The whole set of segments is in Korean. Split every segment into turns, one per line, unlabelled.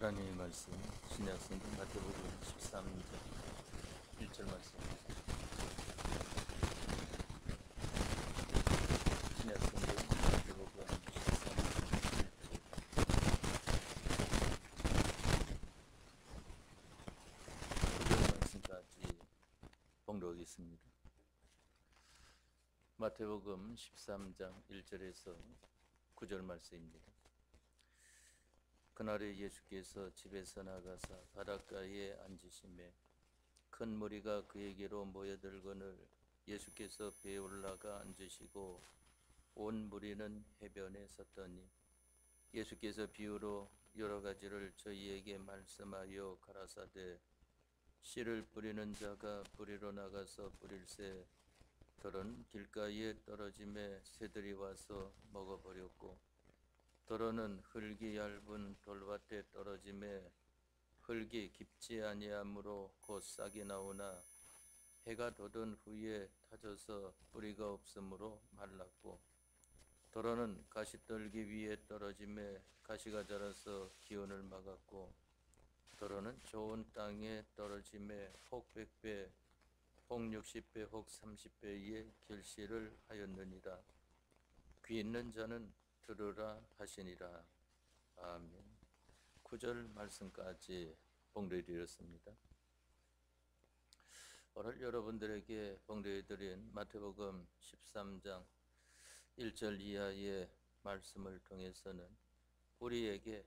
하나님의 말씀 신약성경 마태복음 13장 1절 말씀입니다. 신약성경 마태복음 13장 1절 말씀까지 봉독하겠습니다. 마태복음 13장 1절에서 9절 말씀입니다. 그날에 예수께서 집에서 나가사 바닷가에 앉으시매 큰 무리가 그에게로 모여들거늘 예수께서 배에 올라가 앉으시고 온 무리는 해변에 섰더니 예수께서 비유로 여러 가지를 저희에게 말씀하여 가라사대 씨를 뿌리는 자가 뿌리러 나가서 뿌릴새 들은 길가에 떨어짐에 새들이 와서 먹어버렸고 더러는 흙이 얇은 돌밭에 떨어짐에 흙이 깊지 아니하므로 곧 싹이 나오나 해가 돋은 후에 타져서 뿌리가 없으므로 말랐고 더러는 가시떨기 위에 떨어짐에 가시가 자라서 기온을 막았고 더러는 좋은 땅에 떨어짐에 혹 100배, 혹 60배, 혹 30배의 결실을 하였느니라. 귀 있는 자는 들으라 하시니라. 아멘. 9절 말씀까지 봉독해드렸습니다. 오늘 여러분들에게 봉독해드린 마태복음 13장 1절 이하의 말씀을 통해서는 우리에게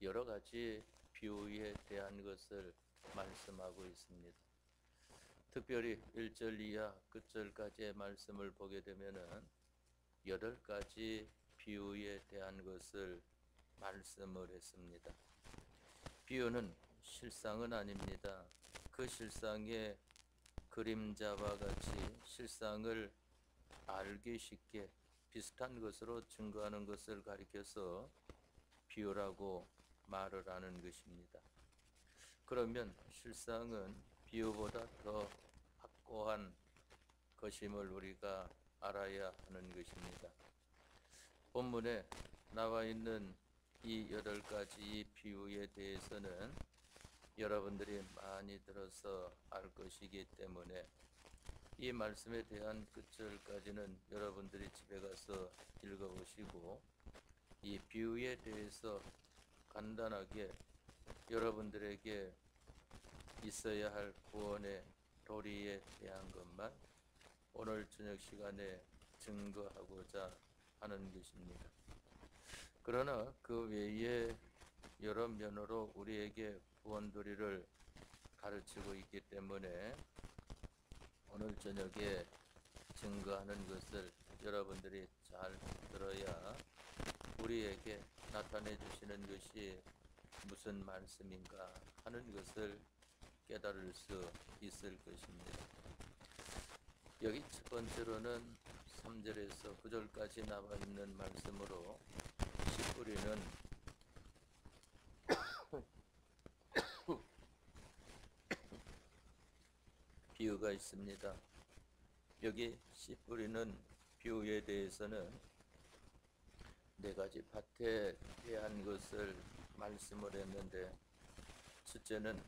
여러 가지 비유에 대한 것을 말씀하고 있습니다. 특별히 1절 이하 끝절까지의 말씀을 보게 되면은 8가지 비유에 대한 것을 말씀을 했습니다. 비유는 실상은 아닙니다. 그 실상의 그림자와 같이 실상을 알기 쉽게 비슷한 것으로 증거하는 것을 가리켜서 비유라고 말을 하는 것입니다. 그러면 실상은 비유보다 더 확고한 것임을 우리가 알아야 하는 것입니다. 본문에 나와 있는 이 8가지 비유에 대해서는 여러분들이 많이 들어서 알 것이기 때문에 이 말씀에 대한 끝절까지는 여러분들이 집에 가서 읽어보시고 이 비유에 대해서 간단하게 여러분들에게 있어야 할 구원의 도리에 대한 것만 오늘 저녁 시간에 증거하고자 하는 것입니다. 그러나 그 외에 여러 면으로 우리에게 구원 도리를 가르치고 있기 때문에 오늘 저녁에 증거하는 것을 여러분들이 잘 들어야 우리에게 나타내 주시는 것이 무슨 말씀인가 하는 것을 깨달을 수 있을 것입니다. 여기 첫 번째로는 3절에서 9절까지 나와 있는 말씀으로 씨 뿌리는 비유가 있습니다. 여기 씨 뿌리는 비유에 대해서는 4가지 밭에 대한 것을 말씀을 했는데 첫째는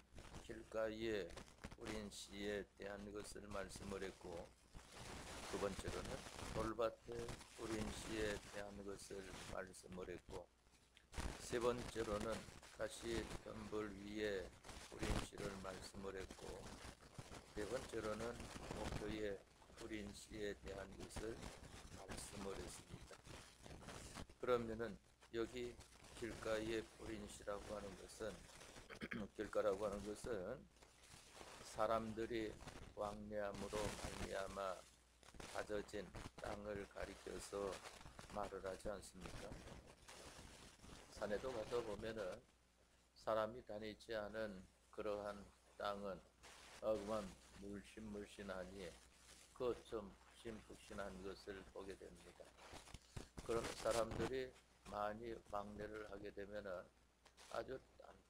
길가에 뿌린 씨에 대한 것을 말씀을 했고 두 번째로는 돌밭에 뿌린 씨에 대한 것을 말씀을 했고 세 번째로는 가시 덤불 위에 뿌린 씨를 말씀을 했고 네 번째로는 목표에 뿌린 씨에 대한 것을 말씀을 했습니다. 그러면은 여기 길가에 뿌린 씨라고 하는 것은 길가라고 하는 것은 사람들이 왕래함으로 말미암아 가져진 땅을 가리켜서 말을 하지 않습니까? 산에도 가서 보면은 사람이 다니지 않은 그러한 땅은 그만 물씬물씬하니 그 좀 푹신푹신한 것을 보게 됩니다. 그런 사람들이 많이 왕래를 하게 되면은 아주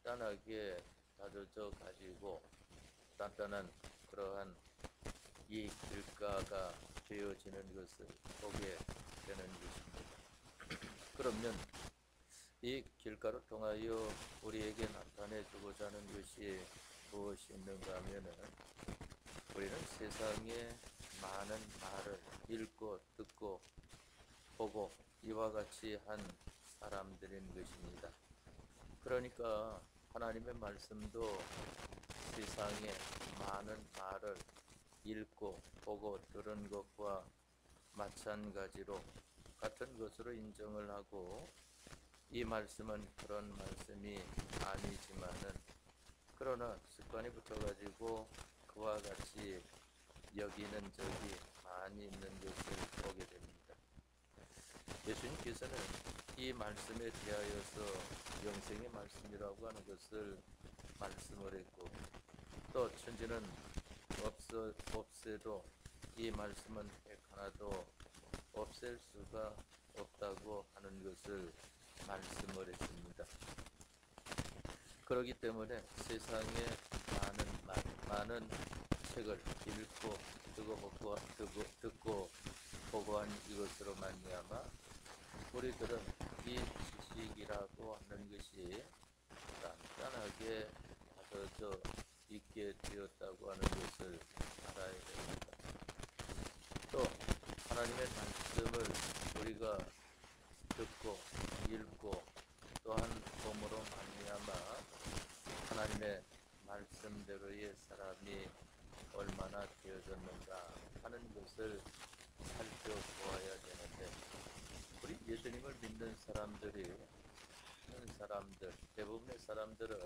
단단하게 다져져 가지고 단단한 그러한 이 길가가 되어지는 것을 보게 되는 것입니다. 그러면 이 길가를 통하여 우리에게 나타내 주고자 하는 것이 무엇이 있는가 하면은 우리는 세상에 많은 말을 읽고 듣고 보고 이와 같이 한 사람들인 것입니다. 그러니까 하나님의 말씀도 세상에 많은 말을 읽고 보고 들은 것과 마찬가지로 같은 것으로 인정을 하고 이 말씀은 그런 말씀이 아니지만은 그러나 습관이 붙어가지고 그와 같이 여기는 적이 많이 있는 것을 보게 됩니다. 예수님께서는 이 말씀에 대하여서 영생의 말씀이라고 하는 것을 말씀을 했고 또 천지는 없애도 이 말씀은 백 하나도 없앨 수가 없다고 하는 것을 말씀을 했습니다. 그렇기 때문에 세상에 많은 책을 읽고 듣고 보고 한 이것으로 말미암아 우리들은 이 지식이라고 하는 것이 간단하게 받아져 있게 되었다고 하는 것을 알아야 됩니다. 또 하나님의 말씀을 우리가 듣고 읽고 또한 봄으로 말미암아 하나님의 말씀대로의 사람이 얼마나 되어졌는가 하는 것을 살펴보아야 되는데 우리 예수님을 믿는 대부분의 사람들은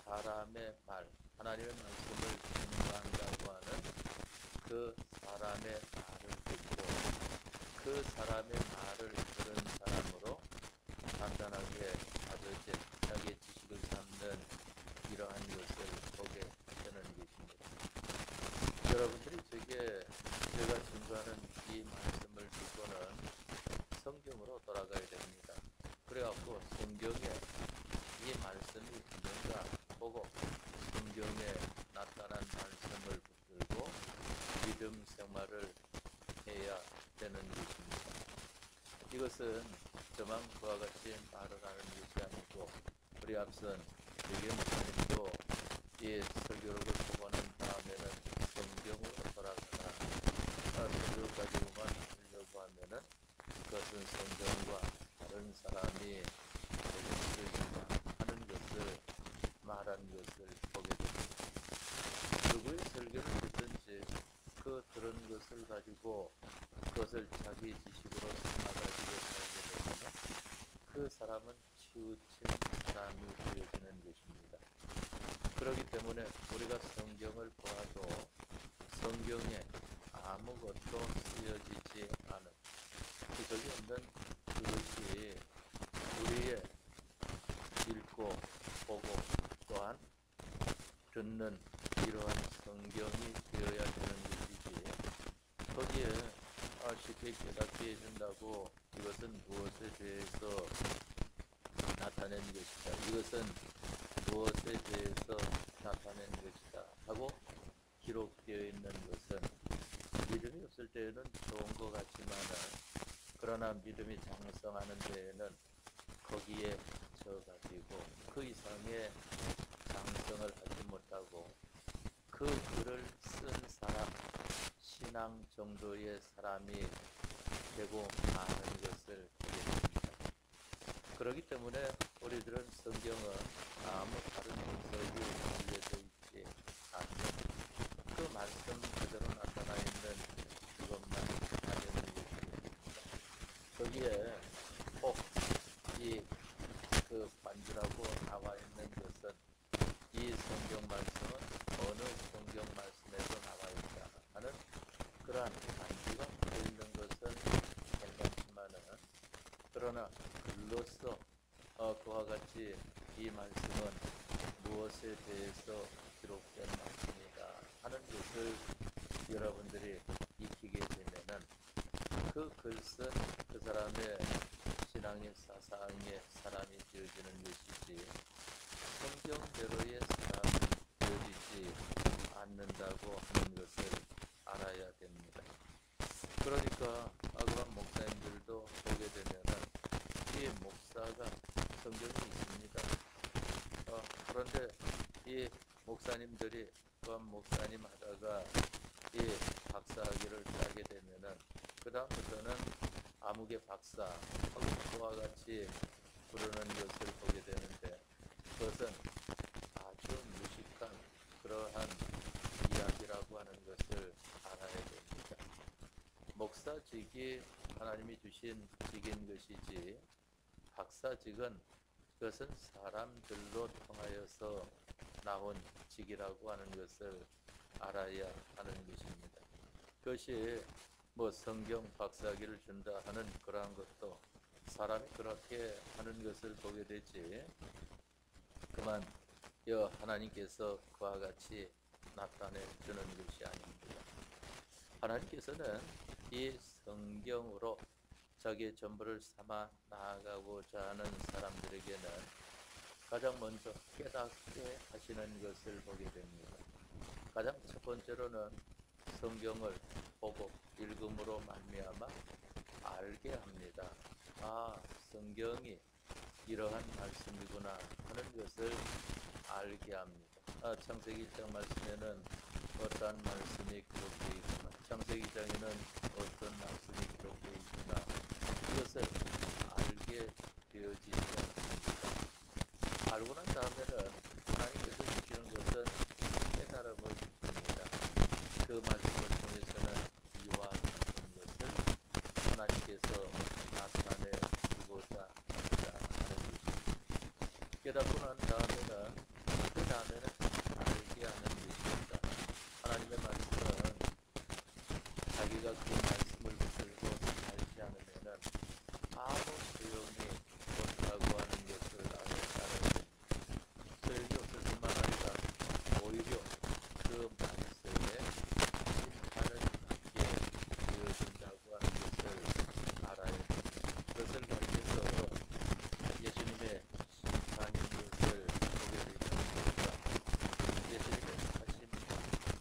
사람의 말, 하나님의 말씀을 증거한다고 하는 그 사람의 말을 듣고 그 사람의 말을 들은 사람으로 간단하게 받아제 자기의 지식을 삼는 이러한 것을 보게 되는 것입니다. 여러분들이 제가 증거하는 이 말씀을 듣고는 성경으로 돌아가야 됩니다. 그래갖고 성경에 이 말씀이 있는가 보고 성경에 나타난 말씀을 붙들고 믿음 생활을 해야 되는 것입니다. 이것은 저만 그와 같이 말을 하는 것이 아니고 우리 앞선 외교 목사님도 이 설교록을 보고 난 다음에는 성경으로 돌아가라 설교 가지고만 하려고 하면은 그것은 성경과 다른 사람이 되겠으리라 하는 것을 말한 것을 보게 됩니다. 누구의 설교를 듣든지 그 들은 것을 가지고 그것을 자기 지식으로 삼아가지고 살게 되면 그 사람은 치우친 사람이 되어지는 것입니다. 그렇기 때문에 우리가 성경을 보아도 성경에 아무것도 쓰여지지 않은 기적이 없는 그것이 우리의 읽고 보고 또한 듣는 이러한 성경이 되어야 되는 것이지 거기에 쉽게 깨닫게 해준다고 이것은 무엇에 대해서 나타낸 것이다. 이것은 무엇에 대해서 나타낸 것이다. 하고 기록되어 있는 것은 믿음이 없을 때에는 좋은 것 같지만은 그러나 믿음이 장성하는 데에는 거기에 져가지고 그 이상의 장성을 하지 못하고 그 글을 쓴 사람 신앙 정도의 사람이 되고 마는 것을 보게 됩니다. 그렇기 때문에 우리들은 성경은 아무 다른 해석이 알려져 있지 않는 그 말씀 그대로 나타나 있는 그것만 알려는 것입니다. 거기에 꼭 그 반주라고 나와 있는 것은 이 성경 말씀은 어느 성경 말씀에서 나와 있다 하는 그러한 반주가 붙어 있는 것은 괜찮지만은 그러나 글로써 그와 같이 이 말씀은 무엇에 대해서 기록된 말씀이다 하는 것을 여러분들이 익히게 되면은 그 글 쓴 그 사람의 신앙의 사상의 사람이 되어지는 것이지 성경대로의 사람이 되어지지 않는다고 하는 것을 알아야 됩니다. 그러니까 그런 목사님들도 보게 되면은 이 목사가 성경이 있습니다. 그런데 이 목사님들이 또한 목사님 하다가 이 박사학위를 따게 되면은 그 다음부터는 아무개 박사 그와 같이 부르는 것을 보게 되는데 그것은 아주 무식한 그러한 이야기라고 하는 것을 알아야 됩니다. 목사직이 하나님이 주신 직인 것이지 박사직은 그것은 사람들로 통하여서 나온 직이라고 하는 것을 알아야 하는 것입니다. 그것이 뭐 성경 박사학위를 준다 하는 그러한 것도 사람이 그렇게 하는 것을 보게 되지 그만 하나님께서 그와 같이 나타내 주는 것이 아닙니다. 하나님께서는 이 성경으로 자기의 전부를 삼아 나아가고자 하는 사람들에게는 가장 먼저 깨닫게 하시는 것을 보게 됩니다. 가장 첫 번째로는 성경을 보고 읽음으로 말미암아 알게 합니다. 성경이 이러한 말씀이구나 하는 것을 알게 합니다. 창세기 1장 말씀에는 어떠한 말씀이 기록되어 있구나. 창세기 2장에는 어떤 말씀이 기록되어 있구나. 이것을 알게 되어지지 않습니다. 알고 난 다음에는 하나님께서 주시는 것은 깨달음을 줍니다. 그 말씀을 통해서는 이와 같은 것을 하나님께서 나타내 주고자 합니다 하는 것입니다. 깨닫고 난 다음에는 그 다음에는 알게 하는 것입니다. 하나님의 말씀은 자기가 그 말씀을 붙들고 알지 않으면은 아무 소용이 없다고 하는 것을 알아야 됩니다. 소용이 없을 뿐만 아니라 오히려 그 말씀에 심판을 받게 되어진다고 하는 것을 알아야 됩니다. 그것을 가리켜서 예수님의 심판인 것을 보게 되니까 예수님의 하심과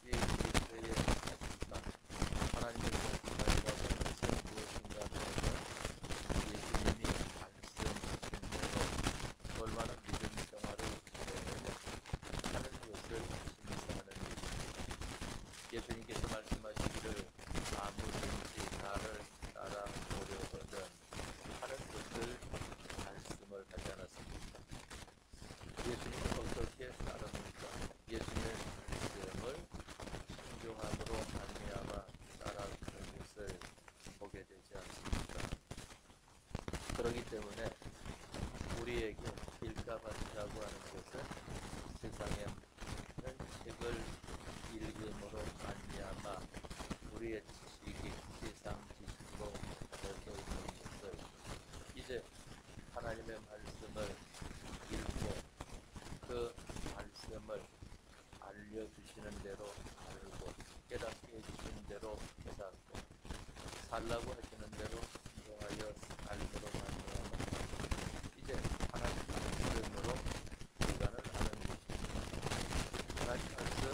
이 그리스도의 하심과 하나님의 심판이라고 하는 것은 무엇인가 하면 예수님이 말씀하신 대로 얼마나 믿음 생활을 하느냐 하는 것을 심사하는 것입니다. 예수님께서 말씀하시기를 아무든지 나를 따라오려거든 하는 것을 말씀을 하지 않았습니까? 예수님은 어떻게 따릅니까? 예수님의 말씀을 순종함으로 말미암아 따라가는 것을 보게 되지 않습니까? 그렇기 때문에 우리에게 길가밭이라고 하는 것은 세상에 많은 책을 읽음으로 말미암아 우리의 지식이 세상 지식으로 가려져 있는 것을 이제 하나님의 말씀을 읽고 그 말씀을 알려주시는 대로 알고 깨닫게 해주시는 대로 깨닫고 살라고 하시는 대로 순종하여 삶으로 말미암아 이제 하나님 말씀으로 기간을 하는 것입니다. 하나님 말씀을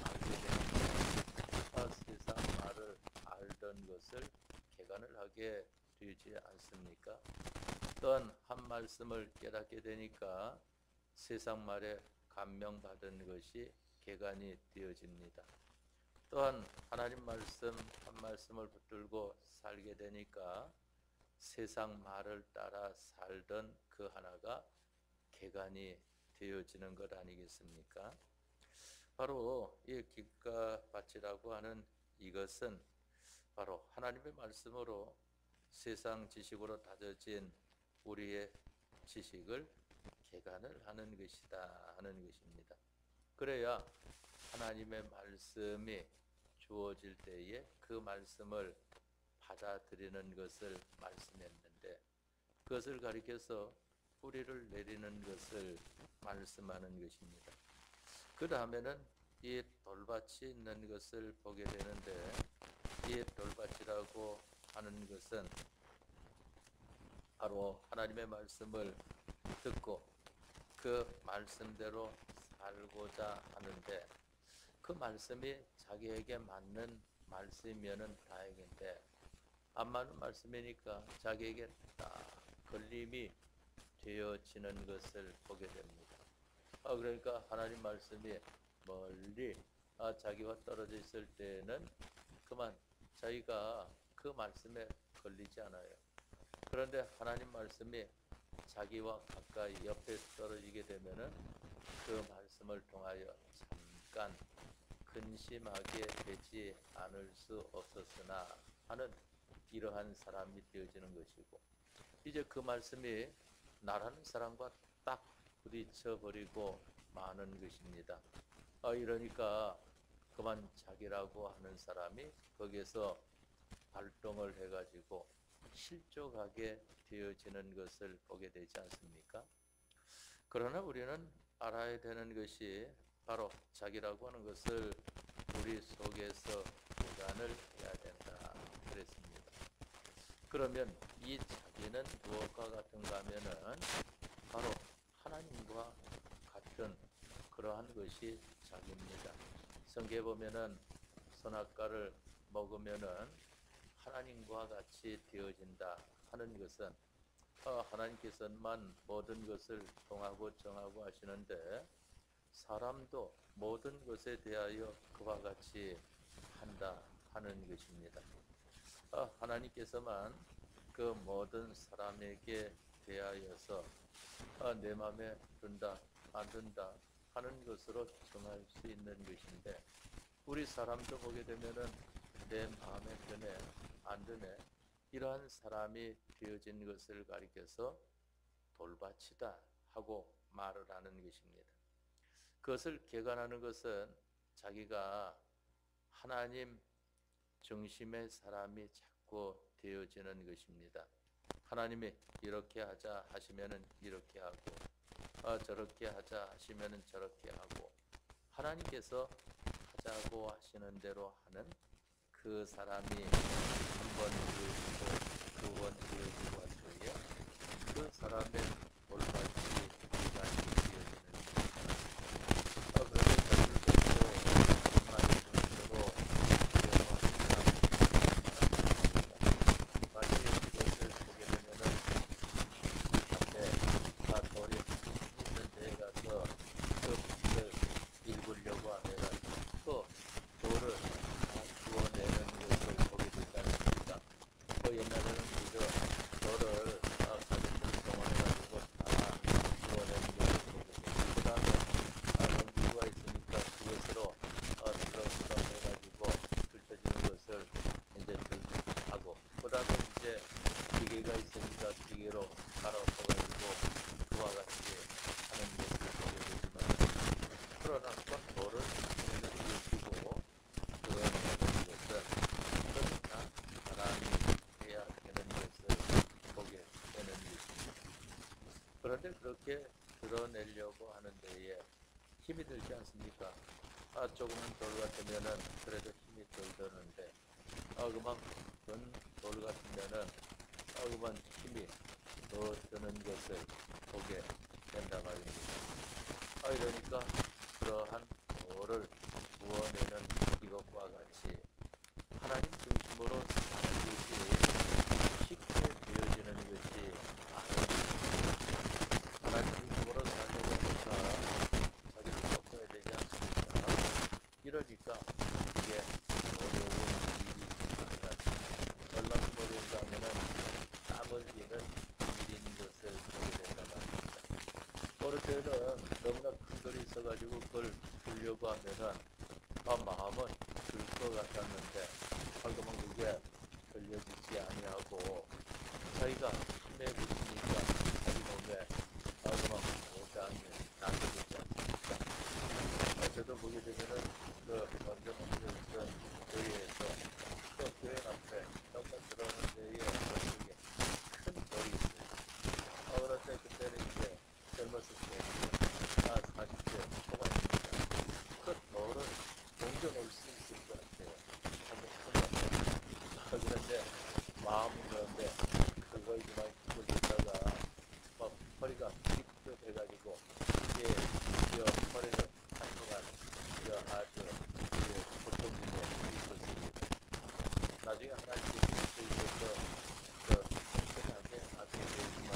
알게 되면 세상 말을 알던 것을 개간을 하게 되지 않습니까? 또한 한 말씀을 깨닫게 되니까 세상 말에 감명받은 것이 개간이 되어집니다. 또한 하나님 말씀 한 말씀을 붙들고 살게 되니까 세상 말을 따라 살던 그 하나가 개간이 되어지는 것 아니겠습니까? 바로 이 길가밭이라고 하는 이것은 바로 하나님의 말씀으로 세상 지식으로 다져진 우리의 지식을 개간을 하는 것이다 하는 것입니다. 그래야 하나님의 말씀이 주어질 때에 그 말씀을 받아들이는 것을 말씀했는데 그것을 가리켜서 뿌리를 내리는 것을 말씀하는 것입니다. 그 다음에는 이 돌밭이 있는 것을 보게 되는데 이 돌밭이라고 하는 것은 바로 하나님의 말씀을 듣고 그 말씀대로 살고자 하는데 그 말씀이 자기에게 맞는 말씀이면은 다행인데 안 맞는 말씀이니까 자기에게 딱 걸림이 되어지는 것을 보게 됩니다. 그러니까 하나님 말씀이 멀리 자기와 떨어져 있을 때는 그만 자기가 그 말씀에 걸리지 않아요. 그런데 하나님 말씀이 자기와 가까이 옆에 떨어지게 되면은 그 말씀을 통하여 잠깐 근심하게 되지 않을 수 없었으나 하는 이러한 사람이 되어지는 것이고, 이제 그 말씀이 나라는 사람과 딱 부딪혀 버리고 마는 것입니다. 이러니까 그만 자기라고 하는 사람이 거기에서 발동을 해가지고 실족하게 되어지는 것을 보게 되지 않습니까? 그러나 우리는 알아야 되는 것이 바로 자기라고 하는 것을 우리 속에서 구간을 해야 된다 그랬습니다. 그러면 이 자기는 무엇과 같은가 하면은 바로 하나님과 같은 그러한 것이 자기입니다. 성경에 보면은 선악과를 먹으면은 하나님과 같이 되어진다 하는 것은 하나님께서만 모든 것을 통하고 정하고 하시는데 사람도 모든 것에 대하여 그와 같이 한다 하는 것입니다. 하나님께서만 그 모든 사람에게 대하여서 내 마음에 든다 안 든다 하는 것으로 정할 수 있는 것인데, 우리 사람도 보게 되면은 내 마음에 드네 안 드네 이러한 사람이 되어진 것을 가리켜서 돌바치다 하고 말을 하는 것입니다. 그것을 개관하는 것은 자기가 하나님 중심의 사람이 자꾸 되어지는 것입니다. 하나님이 이렇게 하자 하시면은 이렇게 하고, 저렇게 하자 하시면은 저렇게 하고, 하나님께서 하자고 하시는 대로 하는 그 사람이 한 번 되어지고 두 번 되어지고 할 때에 그 사람의 돌같이 인간이 되어지는 것입니다. 그런데 저들도 하나님 중심으로 되어가는 사람입니다. 마치 이것을 보게 되면은 앞에 돌이 있는 데에 가서 그 빛을 읽으려고 하면 또 돌을 주워내는 것을 보게 되지 않습니까? 옛날에는 그저 돌을 가족들 동원해가지고 다 주워내는 것을 보게 되고, 그 다음에 전기구가 있으니까 그것으로 들어가가지고 펼쳐지는 것을 이제 하고, 그 다음에 이제 기계가 있으니까 기계로 갈아엎어가지고 그와 같이 하는 것을 보게 되지만, 그러나 그 돌을 주워내고 구해내는 것은 그러니까 사람이 해야 되는 것을 보게 되는 것입니다. 그런데 그렇게 드러내려고 하는 데에 힘이 들지 않습니까? 조금은 돌 같으면은 그래도 힘이 덜 드는데, 그만큼 돌 같으면은 그만 힘이 더 드는 것을 보게 된다 말입니다. 이러니까 그러한 돌을 구워내는 이것과 같이 하나님 중심으로 사는 것이 쉽게 되어지는 것이 아닙니다. 하나님 중심으로 살려고 하니까 자기를 꺾어야 되지 않습니까? 이러니까 이게 어려운 일이 아니라 얼마나 어려운가 하면은 땀 흘리는 일인 것을 보게 된단 말입니다. 어릴 때는 너무나 큰 돌이 있어가지고 그걸 들려고 하면은 마음은 들 것 같았는데 그러면 그게 들려지지 아니하고 자기가 힘에 붙으니까 자기 몸에 그만 못하게 나서지지 않습니까? 저도 보게 되면은 그 먼저 있던 교회에서 또 교회 앞에 너무 들어오는 데에 그쪽에 큰 돌이 있어요. 어릴 때 그때는 이제 젊었을 때 40대 초반입니다. 그 돌을 옮겨놓을 수 있을 것 같아요. 그런데 마음은 그런데 그걸 그만 끼고 있다가 막 허리가 삐끗해가지고 이게 허리를 한동안 아주 고통스럽게 있었습니다. 나중에 하나님께서 저희에서 그 편하게 하게 되지만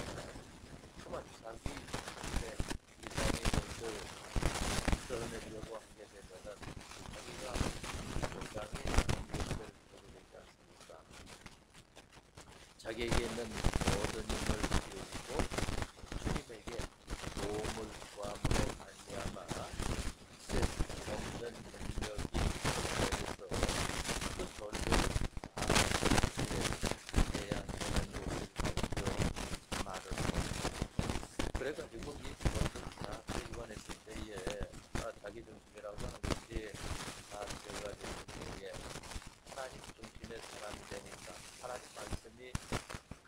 자기에게 있는 모든 힘을 비우고 주님에게 도움을 구함으로 말미암아 없는 능력이 있어서 그 돌들을 다 해야 하는 것을 먼저 말을 합니다. 그래가지고 이 돌들을 다 일관했을 때에 자기 중심이라고 하는 것이 다 되어가지고 때에 하나님 중심의 사람이 되니까 하나님 말씀이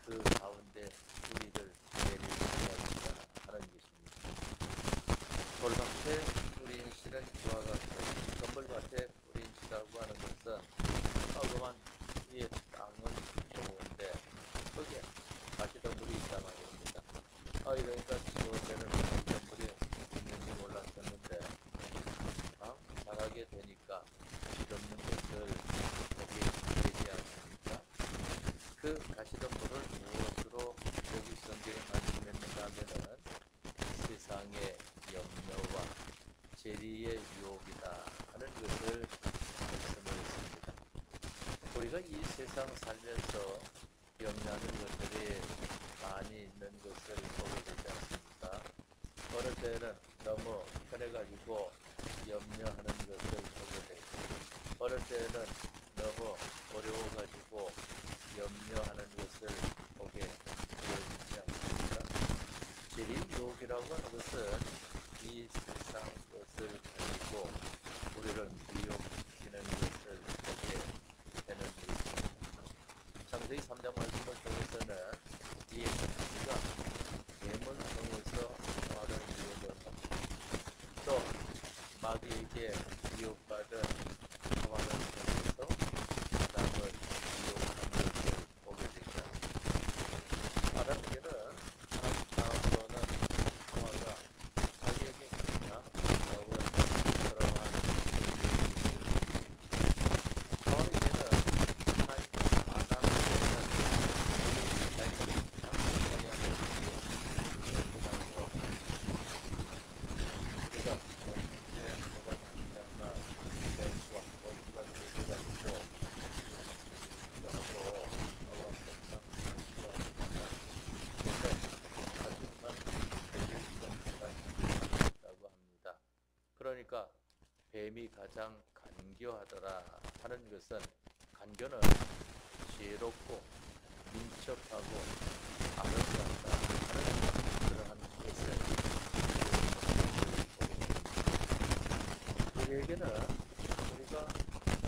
그 가운데 우리를 내리셔야 하는 것입니다. 돌밭에 뿌린 씨는 이와 같고 건물밭에 뿌린 씨라고 하는 것은 그만 이 땅은 좋은데 거기에 가시덤불이 있단 말입니다. 그러니까 지원되는 가시덤불이 있는지 몰랐었는데 자라게 되니까 가시덤불 것을 보게 되지 않습니까? 그 가시덤불을 무엇으로 여기 성경에 말씀했는가 하면은 세상의 염려와 재리의 유혹이다 하는 것을 말씀을 했습니다. 우리가 이 세상 살면서 염려하는 것들이 많이 있는 것을 보게 되지 않습니까? 어느 때는 너무 편해가지고 염려하는 것을 보게 되고 어느 때는 너무 어려워가지고 염려하는 것을 보게 되어지지 않습니까? 재리 유혹이라고 하는 것은 이 세상 것을 가지고 우리를 미혹시키는 것을 보게 되는 것입니다. 창세기 3장 말씀을 통해서는 이 우리가 뱀을 통해서 하와를 유혹을 합니다. 또 마귀에게 미혹받은 하와를 통해서 아담을 미혹한 것을 보게 되지 않습니다. 아담에게는 하나님 다음으로는 하와가 자기에게 그냥 먹은 그러한 하와에게는 하나님 아담에게는 그러니까 뱀이 가장 간교하더라 하는 것은 간교는 지혜롭고 민첩하고 아름답다 하는 그러한 것을 우리에게는 우리가 가장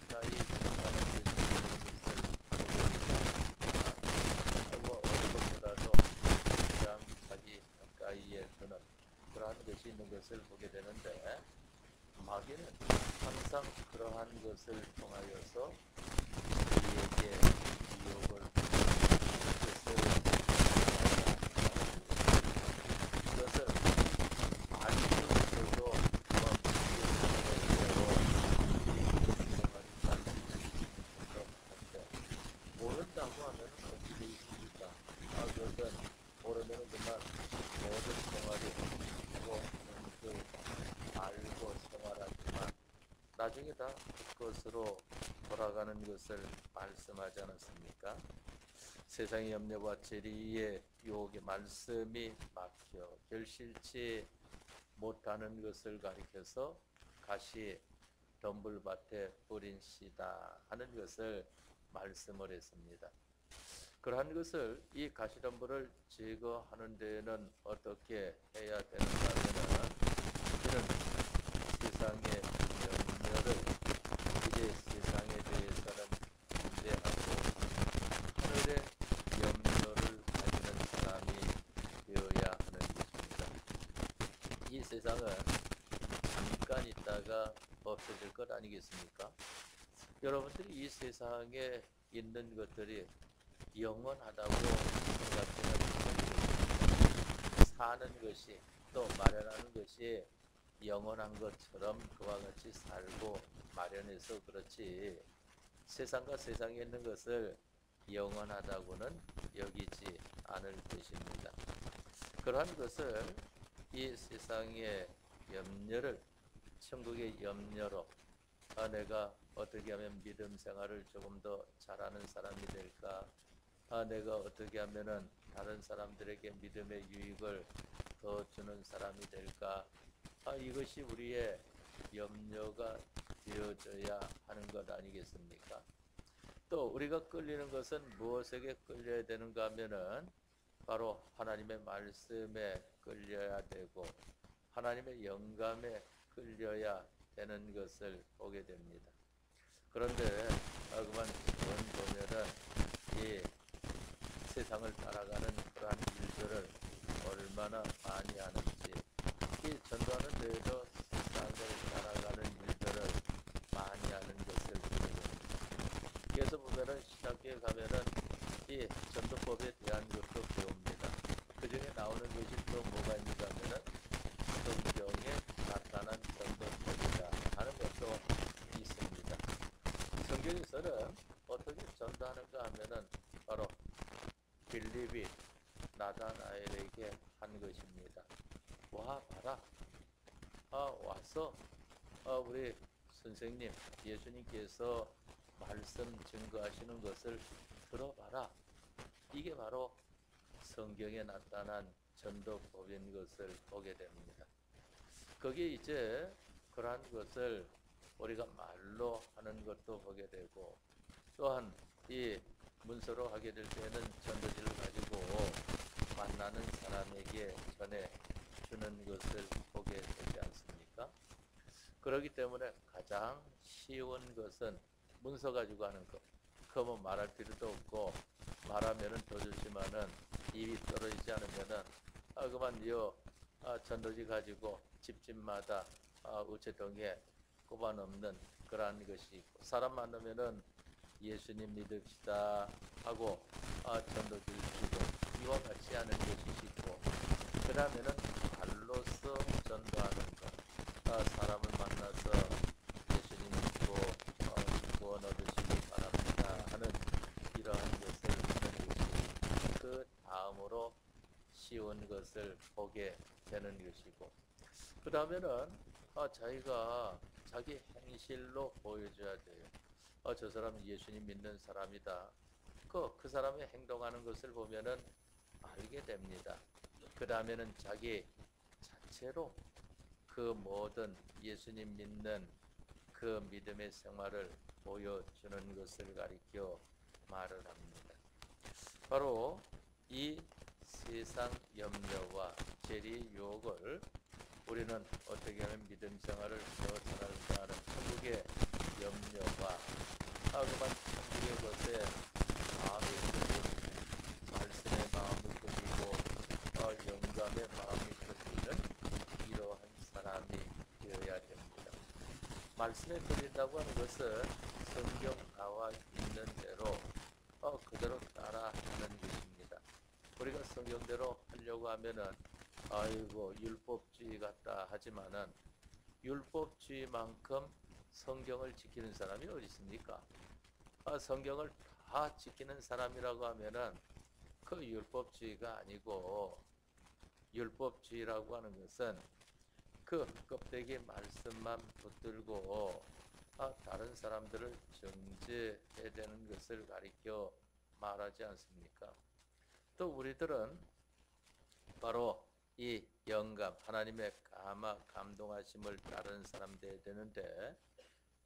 가까이 가는 어느 것보다도 가장 자기 가까이에 드는 그러한 것이 있는 것을 보게 되는데 마귀는 항상 그러한 것을 통하여서 우리에게 유혹을 이것을 알면서도 모른다고 하면 어떻게 있습니까? 그것은 모르면 정말 모든 생활이 알고 생활하지만 나중에 다 그것으로 돌아가는 것을 말씀하지 않았습니까? 세상의 염려와 재리의 유혹의 말씀이 막혀 결실치 못하는 것을 가리켜서 가시 덤불밭에 뿌린 씨다 하는 것을 말씀을 했습니다. 그러한 것을 이 가시덤불을 제거하는 데에는 어떻게 해야 되는가 하면 이는 세상의 염려를 이제 세상에 대해서는 기대하고 하늘의 염려를 가지는 사람이 되어야 하는 것입니다. 이 세상은 잠깐 있다가 없어질 것 아니겠습니까? 여러분들이 이 세상에 있는 것들이 영원하다고 생각하는 사는 것이 또 마련하는 것이 영원한 것처럼 그와 같이 살고 마련해서 그렇지 세상과 세상에 있는 것을 영원하다고는 여기지 않을 것입니다. 그러한 것을 이 세상의 염려를 천국의 염려로 내가 어떻게 하면 믿음 생활을 조금 더 잘하는 사람이 될까? 내가 어떻게 하면은 다른 사람들에게 믿음의 유익을 더 주는 사람이 될까? 이것이 우리의 염려가 되어져야 하는 것 아니겠습니까? 또 우리가 끌리는 것은 무엇에게 끌려야 되는가 하면은 바로 하나님의 말씀에 끌려야 되고 하나님의 영감에 끌려야 되는 것을 보게 됩니다. 그런데 그만 보면은 이 세상을 따라가는 그러한 일들을 얼마나 많이 하는지, 이 전도하는 데에도 세상을 따라가는 일들을 많이 하는 것을 보게 됩니다. 그래서 보면은 신학교에 가면은 이 전도법에 대한 것도 배웁니다. 그 중에 나오는 것이 또 뭐가 있는가 하면은 성경에 나타난 전도법이다 하는 것도 있습니다. 성경에서는 어떻게 전도하는가 하면은 바로 빌립이 나다나엘에게 한 것입니다. 와 봐라. 와서 우리 선생님 예수님께서 말씀 증거하시는 것을 들어봐라. 이게 바로 성경에 나타난 전도법인 것을 보게 됩니다. 거기에 이제 그러한 것을 우리가 말로 하는 것도 보게 되고 또한 이 문서로 하게 될 때는 전도지를 가지고 만나는 사람에게 전해 주는 것을 보게 되지 않습니까? 그렇기 때문에 가장 쉬운 것은 문서 가지고 하는 것. 그러면 말할 필요도 없고 말하면은 더 좋지만은 입이 떨어지지 않으면은 그만 전도지 가지고 집집마다 우체통에 꼽아 넣는 그러한 것이 있고 사람 만나면은 예수님 믿읍시다 하고 전도지를 주고 이와 같이 하는 것이 있고 그 다음에는 말로써 전도하는 것. 사람을 만나서 예수님 믿고 구원 얻으시기 바랍니다 하는 이러한 것을 하는 것이 그 다음으로 쉬운 것을 보게 되는 것이고 그 다음에는 자기가 자기 행실로 보여줘야 돼요. 저 사람은 예수님 믿는 사람이다. 그 사람의 행동하는 것을 보면은 알게 됩니다. 그 다음에는 자기 자체로 그 모든 예수님 믿는 그 믿음의 생활을 보여주는 것을 가리켜 말을 합니다. 바로 이 세상 염려와 재리 유혹을 우리는 어떻게 하면 믿음 생활을 벗어날까 하는 천국의 염려와 그만 천국의 것에 마음이 끌리고 말씀의 마음이 끌리고 영감의 마음이 끌리는 이러한 사람이 되어야 됩니다. 말씀에 끌린다고 하는 것은 성경 나와 있는 대로 그대로 따라하는 것입니다. 우리가 성경대로 하려고 하면은 아이고 율법주의 같다 하지만은 율법주의만큼 성경을 지키는 사람이 어디 있습니까? 성경을 다 지키는 사람이라고 하면은 그 율법주의가 아니고 율법주의라고 하는 것은 그 껍데기 말씀만 붙들고 다른 사람들을 정죄해야 되는 것을 가리켜 말하지 않습니까? 또 우리들은 바로 이 영감, 하나님의 감동하심을 따르는 사람 되어야 되는데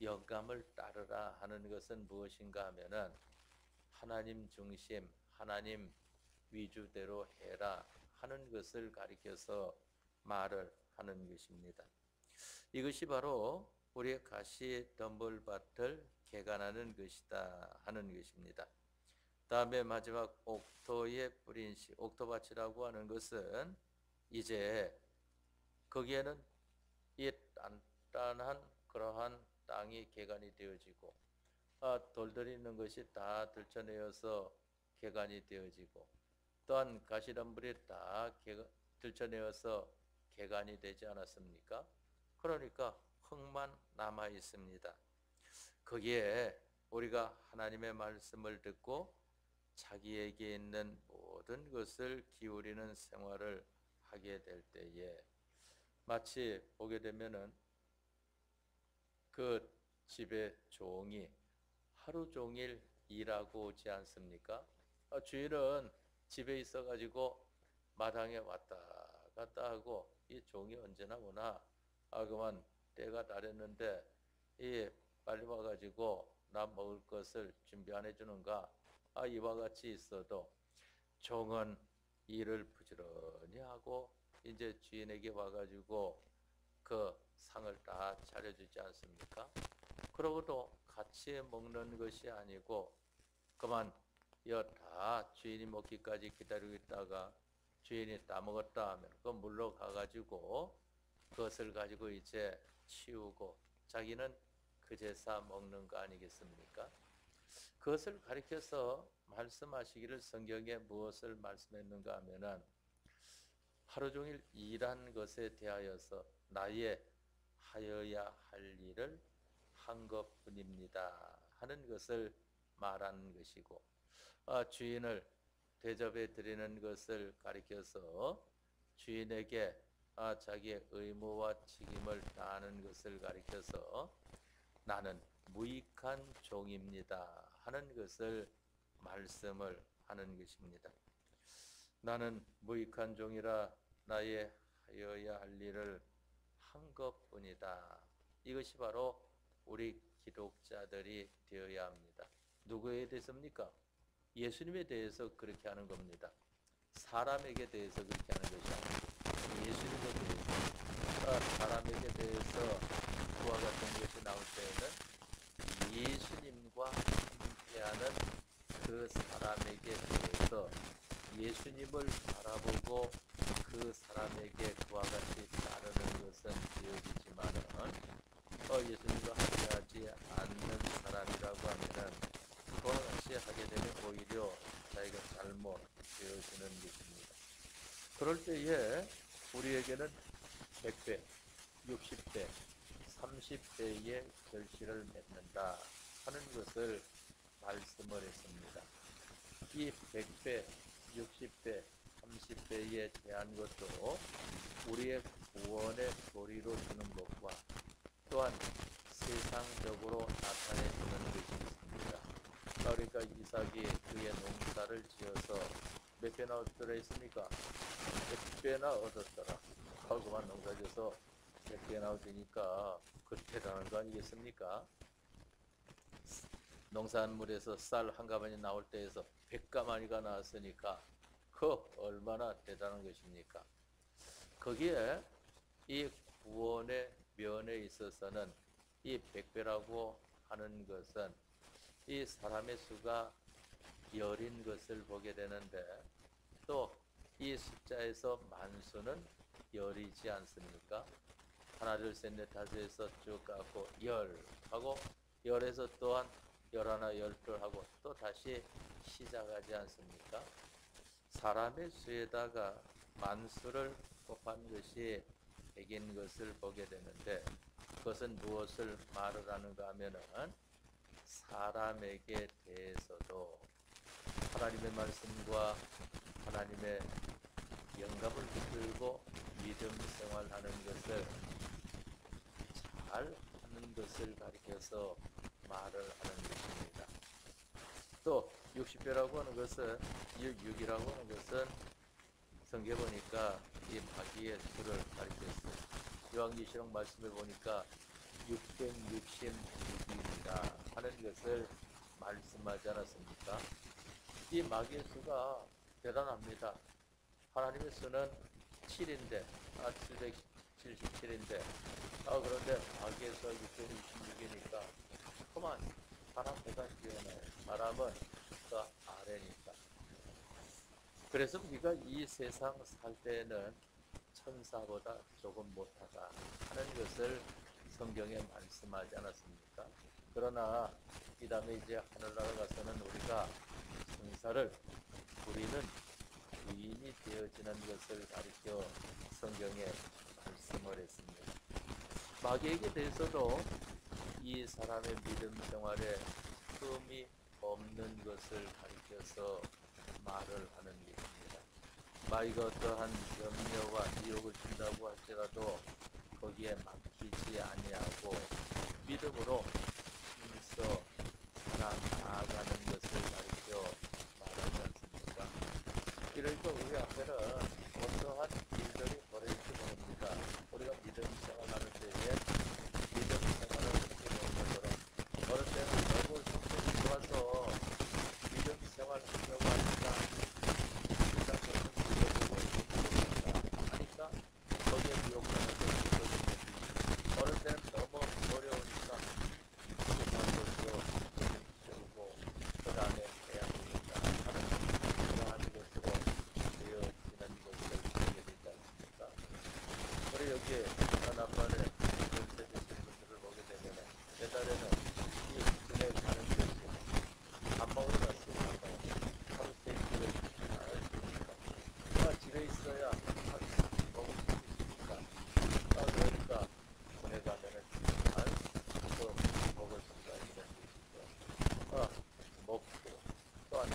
영감을 따르라 하는 것은 무엇인가 하면은 하나님 중심, 하나님 위주대로 해라 하는 것을 가리켜서 말을 하는 것입니다. 이것이 바로 우리의 가시 덤불밭을 개간하는 것이다 하는 것입니다. 다음에 마지막 옥토에 뿌린 씨, 옥토밭이라고 하는 것은 이제 거기에는 이 단단한 그러한 땅이 개간이 되어지고 돌들이 있는 것이 다 들쳐내어서 개간이 되어지고 또한 가시덤불이 다 들쳐내어서 개간이 되지 않았습니까? 그러니까 흙만 남아 있습니다. 거기에 우리가 하나님의 말씀을 듣고 자기에게 있는 모든 것을 기울이는 생활을 하게 될 때에 마치 보게 되면은 그 집의 종이 하루 종일 일하고 오지 않습니까? 주인은 집에 있어가지고 마당에 왔다 갔다 하고 이 종이 언제나 오나 그만 때가 다랬는데 이 빨리 와가지고 나 먹을 것을 준비 안 해주는가? 이와 같이 있어도 종은 일을 부지런히 하고 이제 주인에게 와가지고 그 상을 다 차려주지 않습니까? 그러고도 같이 먹는 것이 아니고 그만 다 주인이 먹기까지 기다리고 있다가 주인이 다 먹었다 하면 그 물러 가가지고 그것을 가지고 이제 치우고 자기는 그제서 먹는 거 아니겠습니까? 그것을 가리켜서 말씀하시기를 성경에 무엇을 말씀했는가 하면은 하루 종일 일한 것에 대하여서 나의 하여야 할 일을 한 것뿐입니다 하는 것을 말하는 것이고 주인을 대접해 드리는 것을 가리켜서 주인에게 자기의 의무와 책임을 다하는 것을 가리켜서 나는 무익한 종입니다 하는 것을 말씀을 하는 것입니다. 나는 무익한 종이라 나의 하여야 할 일을 한 것뿐이다. 이것이 바로 우리 기독자들이 되어야 합니다. 누구에 대해서입니까? 예수님에 대해서 그렇게 하는 겁니다. 사람에게 대해서 그렇게 하는 것이 아니고 예수님에 대해서 사람에게 대해서 그와 같은 것이 나올 때에는 예수님과 함께하는 그 사람에게 대해서 예수님을 바라보고 그 사람에게 그와 같이 따르는 것은 되어지지만은 예수님과 함께하지 않는 사람이라고 하면은 그와 같이 하게 되면 오히려 자기가 잘못 되어지는 것입니다. 그럴 때에 우리에게는 100배, 60배, 30배의 결실을 맺는다 하는 것을 말씀을 했습니다. 이 100배, 60배, 30배에 대한 것도 우리의 구원의 도리로 주는 것과 또한 세상적으로 나타내주는 것이 있습니다. 그러니까 이삭이 그의 농사를 지어서 몇 배나 얻더라 했습니까? 100배나 얻었더라. 그만 농사 지어서 100배나 얻으니까 그 대단한 거 아니겠습니까? 농산물에서 쌀 한 가마니 나올 때에서 100가마니가 나왔으니까 그 얼마나 대단한 것입니까? 거기에 이 구원의 면에 있어서는 이 100배라고 하는 것은 이 사람의 수가 열인 것을 보게 되는데 또 이 숫자에서 만수는 열이지 않습니까? 하나 둘 셋 넷 다섯에서 쭉 갖고 열 하고 열에서 또한 열하나 열둘 하고 또 다시 시작하지 않습니까? 사람의 수에다가 만수를 곱한 것이 100인 것을 보게 되는데 그것은 무엇을 말을 하는가 하면은 사람에게 대해서도 하나님의 말씀과 하나님의 영감을 붙들고 믿음 생활하는 것을 잘 하는 것을 가리켜서 말을 하는 것입니다. 또 60배라고 하는 것은 6이라고 하는 것은 성경에 보니까 이 마귀의 수를 가리켰어요. 요한계시록 말씀에 보니까 666입니다 하는 것을 말씀하지 않았습니까? 이 마귀의 수가 대단합니다. 하나님의 수는 7인데 777인데 그런데 마귀의 수가 666이니까 그만 사람보다 뛰어나요. 사람은 그 아래니까. 그래서 우리가 이 세상 살 때에는 천사보다 조금 못하다 하는 것을 성경에 말씀하지 않았습니까? 그러나 이 다음에 이제 하늘나라 가서는 우리가 천사를 우리는 주인이 되어지는 것을 가리켜 성경에 말씀을 했습니다. 마귀에게 대해서도 이 사람의 믿음 생활에 흠이 없는 것을 가리켜서 말을 하는 것입니다. 마귀가 어떠한 염려와 미혹을 준다고 할지라도 거기에 막히지 아니하고 믿음으로 힘써 살아나가는 것을 가리켜 말하지 않습니다. 그러니까 우리 앞에는 어떠한 일들이 벌어질지 모릅니다. 우리가 믿음 생활하는 때에 믿음 생활을 하게 되는 것처럼 어느 때는 너무 성격이 좋아서 믿음 생활하려고 하니까 세상 것은 믿어보고 있습니다. 하니까 거기에 미혹하는 것이 있거든요. 어느 때는 너무 어려우니까 그것으로 세우고 그 다음에 해야 됩니다 하는 그러한 것으로 되어지는 것을 보게 되지 않습니까? 우리 여기 하나만에 연세 되신 분들을 보게 되면 옛날에는 이 집에 가는 것이 밥 먹으러 갔으면 하루 세 끼를 잘 드니까 집에 있어야 한 먹을 수 있으니까 그러니까 군에 가면은 잘 먹을 수가 있는 것이죠. 먹고 또한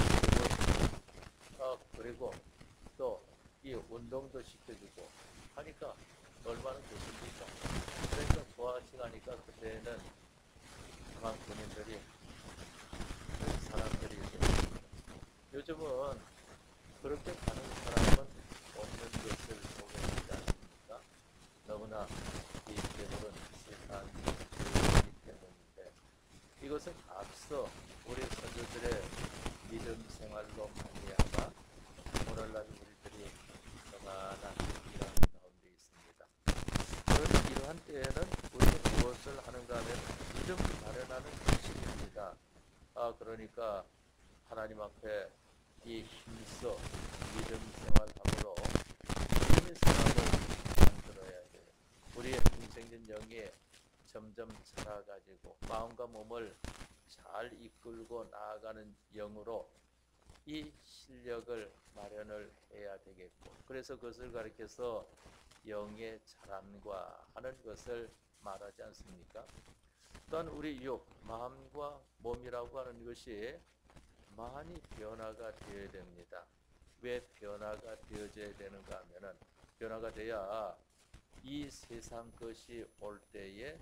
그리고 또 이 운동도 시켜주고 하니까 얼마나 좋습니까? 그러니까 좋아하시니까 그때는 강한 군인들이 사람들이 있습니다. 요즘은 그렇게 가는 사람은 없는 것을 보게 되지 않습니까? 너무나 이 배부른 세상이 되기 때문인데 이것은 앞서 우리 선조들의 믿음 생활로 말미암아 오늘날 우리들이 평안한 이런 가운데 있습니다. 그런데 이러한 때에는 우리가 무엇을 하는가 하면 믿음을 마련하는 것입니다. 그러니까 하나님 앞에 이 힘써 믿음 생활함으로 믿음의 사람을 만들어야 돼요. 우리의 중생된 영이 점점 자라가지고 마음과 몸을 잘 이끌고 나아가는 영으로 이 실력을 마련을 해야 되겠고 그래서 그것을 가리켜서 영의 자람과 하는 것을 말하지 않습니까? 또한 우리 육, 마음과 몸이라고 하는 것이 많이 변화가 되어야 됩니다. 왜 변화가 되어져야 되는가 하면은 변화가 돼야 이 세상 것이 올 때에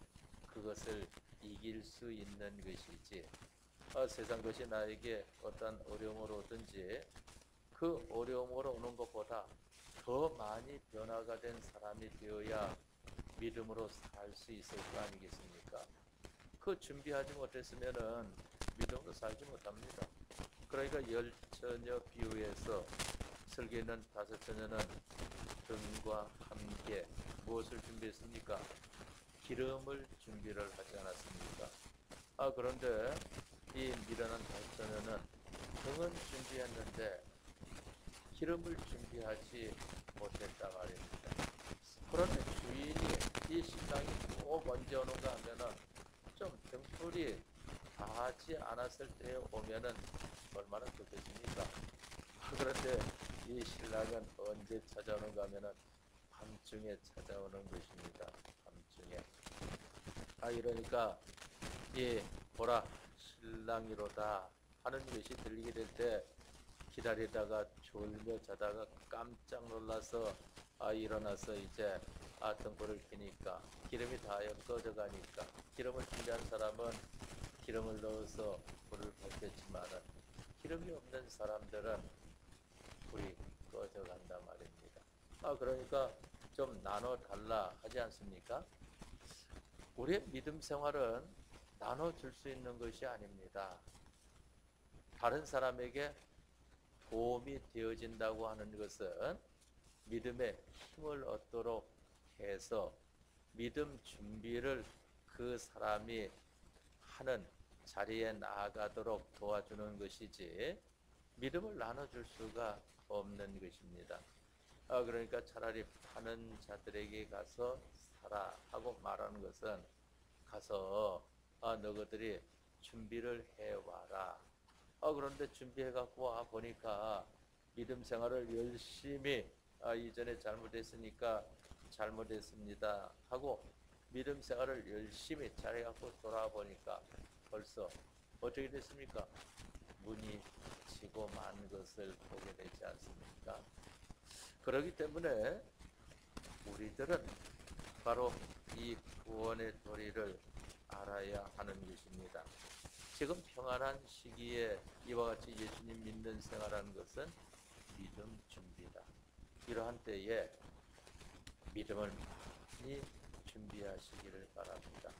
그것을 이길 수 있는 것이지 세상 것이 나에게 어떤 어려움을 오든지 그 어려움으로 오는 것보다 더 많이 변화가 된 사람이 되어야 믿음으로 살 수 있을 거 아니겠습니까? 그 준비하지 못했으면은 믿음으로 살지 못합니다. 그러니까 10처녀 비유에서 설계는 5처녀는 등과 함께 무엇을 준비했습니까? 기름을 준비를 하지 않았습니까? 그런데 이 미련한 5처녀는 등은 준비했는데 기름을 준비하지 못했다 말입니다. 그런데 주인이 이 신랑이 꼭 언제 오는가 하면은 좀 등불이 다하지 않았을 때 오면은 얼마나 좋겠습니까? 그런데 이 신랑은 언제 찾아오는가 하면은 밤중에 찾아오는 것입니다. 밤중에. 이러니까 이 보라 신랑이로다 하는 것이 들리게 될 때 기다리다가 졸며 자다가 깜짝 놀라서 일어나서 이제 등불을 켜니까 기름이 다하여 꺼져가니까 기름을 준비한 사람은 기름을 넣어서 불을 밝혔지만은 기름이 없는 사람들은 불이 꺼져간단 말입니다. 그러니까 좀 나눠달라 하지 않습니까? 우리의 믿음 생활은 나눠줄 수 있는 것이 아닙니다. 다른 사람에게 도움이 되어진다고 하는 것은 믿음의 힘을 얻도록 해서 믿음 준비를 그 사람이 하는 자리에 나아가도록 도와주는 것이지 믿음을 나눠줄 수가 없는 것입니다. 그러니까 차라리 파는 자들에게 가서 사라 하고 말하는 것은 가서 너희들이 준비를 해와라. 그런데 준비해갖고 와 보니까 믿음 생활을 열심히 이전에 잘못했으니까 잘못했습니다 하고 믿음 생활을 열심히 잘해갖고 돌아보니까 벌써 어떻게 됐습니까? 문이 치고 만 것을 보게 되지 않습니까? 그렇기 때문에 우리들은 바로 이 구원의 도리를 알아야 하는 것입니다. 지금 평안한 시기에 이와 같이 예수님 믿는 생활하는 것은 믿음 준비다. 이러한 때에 믿음을 많이 준비하시기를 바랍니다.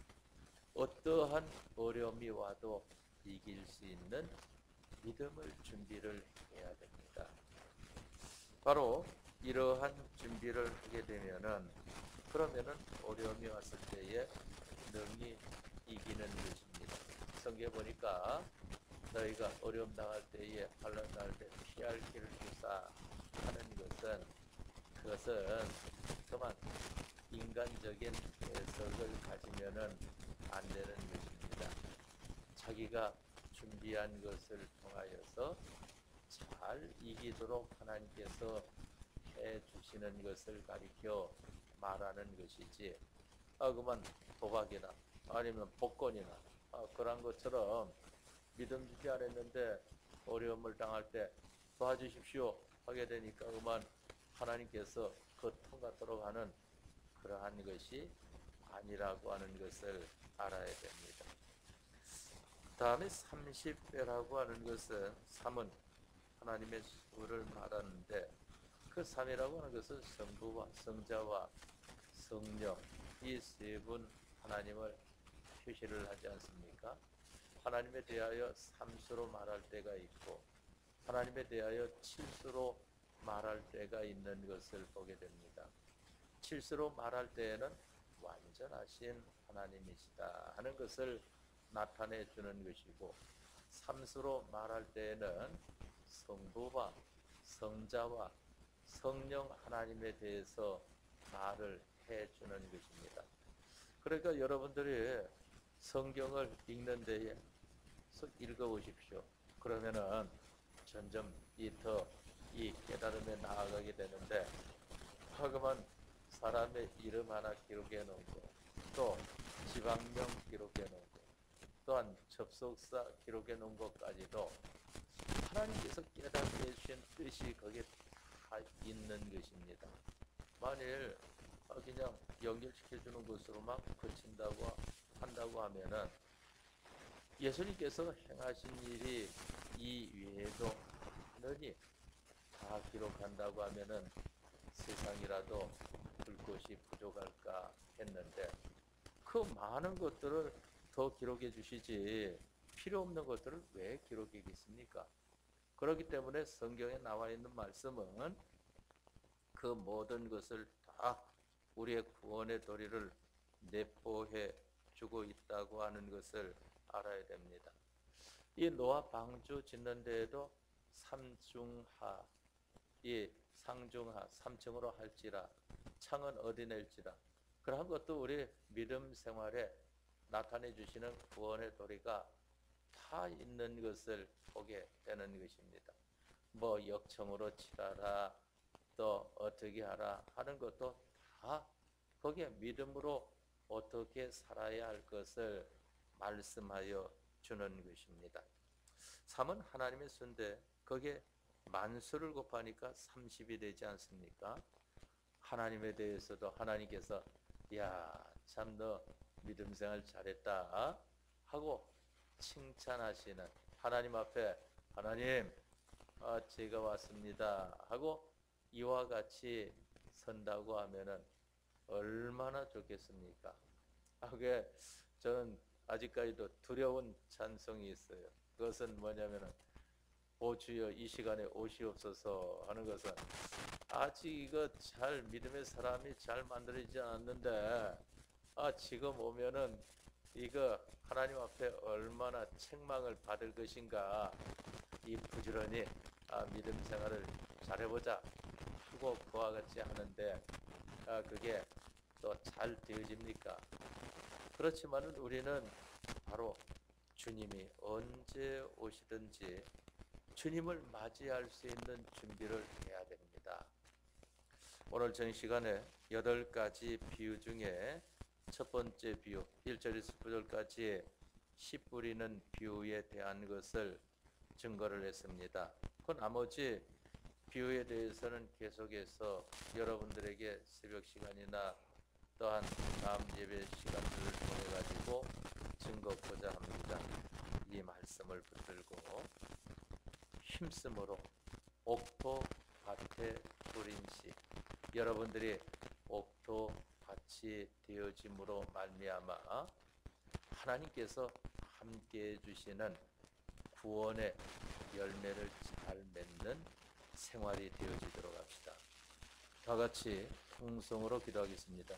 어떠한 어려움이 와도 이길 수 있는 믿음을 준비를 해야 됩니다. 바로 이러한 준비를 하게 되면은 그러면은 어려움이 왔을 때에 능히 이기는 것입니다. 성경에 보니까 너희가 어려움 당할 때에 환난 당할 때 피할 길을 주사 하는 그것은 그만 인간적인 해석을 가지면은 안 되는 것입니다. 자기가 준비한 것을 통하여서 잘 이기도록 하나님께서 해 주시는 것을 가리켜 말하는 것이지, 그만 도박이나 아니면 복권이나 그런 것처럼 믿음 준비 안 했는데 어려움을 당할 때 도와주십시오 하게 되니까 그만 하나님께서 그 통과토록 하는 그러한 것이 아니라고 하는 것을 알아야 됩니다. 다음에 30배라고 하는 것은 3은 하나님의 수를 말하는데 그 3이라고 하는 것은 성부와 성자와 성령 이 세 분 하나님을 표시를 하지 않습니까? 하나님에 대하여 3수로 말할 때가 있고 하나님에 대하여 7수로 말할 때가 있는 것을 보게 됩니다. 7수로 말할 때에는 완전하신 하나님이시다 하는 것을 나타내 주는 것이고 3수로 말할 때에는 성부와 성자와 성령 하나님에 대해서 말을 해 주는 것입니다. 그러니까 여러분들이 성경을 읽는 데에 읽어보십시오. 그러면은 점점 이 깨달음에 나아가게 되는데 그만 사람의 이름 하나 기록해 놓고 또 지방명 기록해 놓고 또한 접속사 기록해 놓은 것까지도 하나님께서 깨닫게 해주신 뜻이 거기에 다 있는 것입니다. 만일 그냥 연결시켜주는 것으로만 그친다고 한다고 하면은 예수님께서 행하신 일이 이 외에도 많으니 다 기록한다고 하면은 세상이라도 볼 것이 부족할까 했는데 그 많은 것들을 더 기록해 주시지 필요 없는 것들을 왜 기록하겠습니까? 그렇기 때문에 성경에 나와 있는 말씀은 그 모든 것을 다 우리의 구원의 도리를 내포해 주고 있다고 하는 것을 알아야 됩니다. 이 노아 방주 짓는 데에도 삼중하, 이 상중하, 3층으로 할지라 창은 어디 낼지라 그러한 것도 우리 믿음 생활에 나타내 주시는 구원의 도리가 다 있는 것을 보게 되는 것입니다. 뭐 역청으로 칠하라 또 어떻게 하라 하는 것도 다 거기에 믿음으로 어떻게 살아야 할 것을 말씀하여 주는 것입니다. 3은 하나님의 수인데 거기에 만수를 곱하니까 30이 되지 않습니까? 하나님에 대해서도 하나님께서 야, 참 너 믿음 생활 잘했다 하고 칭찬하시는 하나님 앞에 하나님 제가 왔습니다 하고 이와 같이 선다고 하면은 얼마나 좋겠습니까? 그게 저는 아직까지도 두려운 찬송이 있어요. 그것은 뭐냐면은 오 주여 이 시간에 오시옵소서 하는 것은 아직 이거 잘 믿음의 사람이 잘 만들어지지 않았는데 지금 오면은 이거 하나님 앞에 얼마나 책망을 받을 것인가 이 부지런히 믿음 생활을 잘해보자 하고 그와 같이 하는데 그게 또 잘 되어집니까? 그렇지만은 우리는 바로 주님이 언제 오시든지 주님을 맞이할 수 있는 준비를 해야 됩니다. 오늘 전 시간에 8가지 비유 중에 첫 번째 비유 1절에서 9절까지의 씨 뿌리는 비유에 대한 것을 증거를 했습니다. 그 나머지 비유에 대해서는 계속해서 여러분들에게 새벽 시간이나 또한 다음 예배 시간들을 통해 가지고 증거하고자 합니다. 이 말씀을 붙들고 힘쓰므로 옥토 밭에 뿌린 씨, 여러분들이 옥토 밭이 되어짐으로 말미암아 하나님께서 함께해 주시는 구원의 열매를 잘 맺는 생활이 되어지도록 합시다. 다 같이 통성으로 기도하겠습니다.